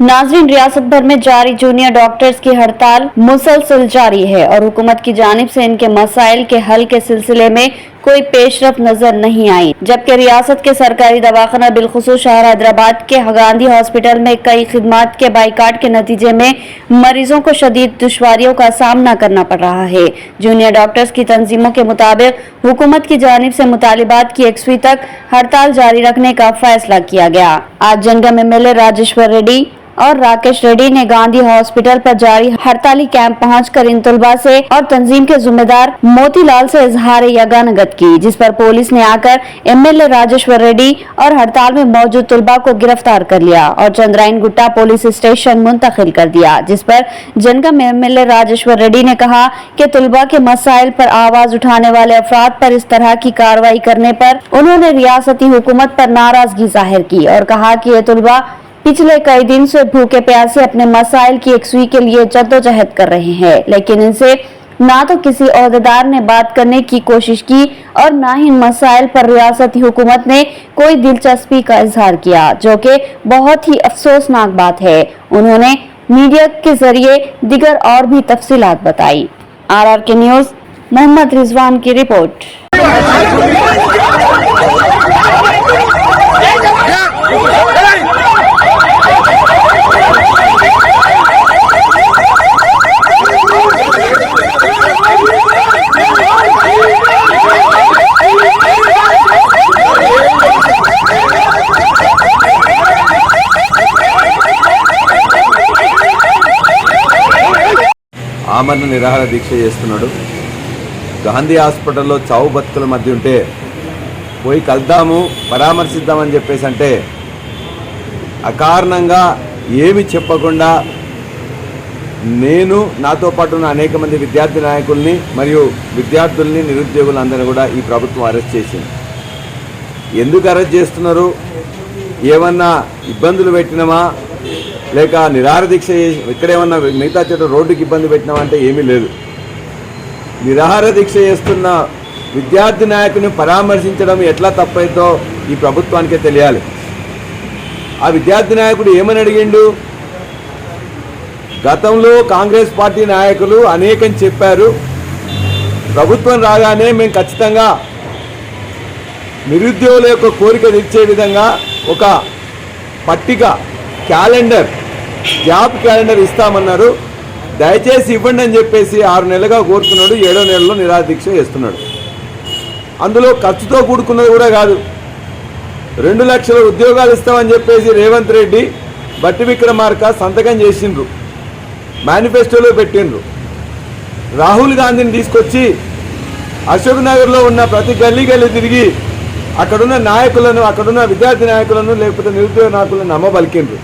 नाज़रीन, रियासत भर में जारी जूनियर डॉक्टर्स की हड़ताल मुसलसल जारी है और हुकूमत की जानिब से इनके मसाइल के हल के सिलसिले में कोई पेशरफ नजर नहीं आई। जबकि रियासत के सरकारी दवाखाना बिलखुसूस शहर हैदराबाद के गांधी हॉस्पिटल में कई खिदमात के बाइकाट के नतीजे में मरीजों को शदीद दुश्वारियों का सामना करना पड़ रहा है। जूनियर डॉक्टर्स की तंजीमों के मुताबिक हुकूमत की जानिब से मुतालिबात की 1वीं तक हड़ताल जारी रखने का फैसला किया गया। आज जंगम MLA राजेश्वर रेड्डी और राकेश रेड्डी ने गांधी हॉस्पिटल पर जारी हड़ताली कैंप पहुंचकर इन तलबा से और तंजीम के जिम्मेदार मोतीलाल से इजहार यगानगत की, जिस पर पुलिस ने आकर MLA राजेश्वर रेड्डी और हड़ताल में मौजूद तलबा को गिरफ्तार कर लिया और चंद्रायन गुट्टा पुलिस स्टेशन मुंतकिल कर दिया। जिस पर जनगम MLA राजेश्वर रेड्डी ने कहा कि तलबा के मसाइल पर आवाज उठाने वाले अफराद पर इस तरह की कार्रवाई करने पर उन्होंने रियासती हुकूमत पर नाराजगी जाहिर की और कहा कि ये तलबा पिछले कई दिन से भूखे प्यासे अपने मसाइल की 1वीं के लिए जद्दोजहद कर रहे हैं, लेकिन इनसे ना तो किसी ओहदेदार ने बात करने की कोशिश की और ना ही इन मसाइल पर रियासती हुकूमत ने कोई दिलचस्पी का इजहार किया, जो कि बहुत ही अफसोसनाक बात है। उन्होंने मीडिया के जरिए दिगर और भी तफसीलात बताई। RRK न्यूज़ मोहम्मद रिजवान की रिपोर्ट। ఆమరణ నిరాహార దీక్ష చేస్తున్నాడు। గాంధీ హాస్పిటల్లో చావు బతుకుల మధ్య ఉంటే పోయి కలుద్దాము పరామర్శిద్దామని చెప్పేసి అంటే అకారణంగా ఏమి చెప్పకుండా నేను నాతో పాటు ఉన్న అనేక మంది విద్యార్థి నాయకుల్ని మరియు విద్యార్థుల్ని నిరుద్యోగులందరినీ కూడా ఈ ప్రభుత్వం అరెస్ట్ చేసింది। ఎందుకు అరెస్ట్ చేస్తున్నారు? ఏమన్నా ఇబ్బందులు పెట్టినామా లేక నిరాహార దీక్ష ఇక్కడేమన్నా మిగతా చోట రోడ్డుకి ఇబ్బంది పెట్టినామంటే ఏమీ లేదు। నిరాహార దీక్ష చేస్తున్న విద్యార్థి నాయకుని పరామర్శించడం ఎట్లా తప్పైతో ఈ ప్రభుత్వానికే తెలియాలి। ఆ విద్యార్థి నాయకుడు ఏమని అడిగిండు? గతంలో కాంగ్రెస్ పార్టీ నాయకులు అనేకం చెప్పారు, ప్రభుత్వం రాగానే మేము ఖచ్చితంగా నిరుద్యోగుల యొక్క కోరిక తీర్చే విధంగా ఒక పట్టిక క్యాలెండర్ జాబ్ క్యాలెండర్ ఇస్తామన్నారు, దయచేసి ఇవ్వండి అని చెప్పేసి 6 నెలలుగా కోరుతున్నాడు। 7వ నెలలో నిరాహార దీక్ష చేస్తున్నాడు। అందులో ఖర్చుతో కూడుకున్నది కూడా కాదు, 2 లక్షల ఉద్యోగాలు ఇస్తామని చెప్పేసి రేవంత్ రెడ్డి బట్టి విక్రమార్క సంతకం చేసిండ్రు, మేనిఫెస్టోలో పెట్టిండ్రు। రాహుల్ గాంధీని తీసుకొచ్చి అశోక్ నగర్లో ఉన్న ప్రతి గల్లీ తిరిగి అక్కడున్న నాయకులను, అక్కడున్న విద్యార్థి నాయకులను లేకపోతే నిరుద్యోగ నాయకులను నమ్మబలికిండ్రు।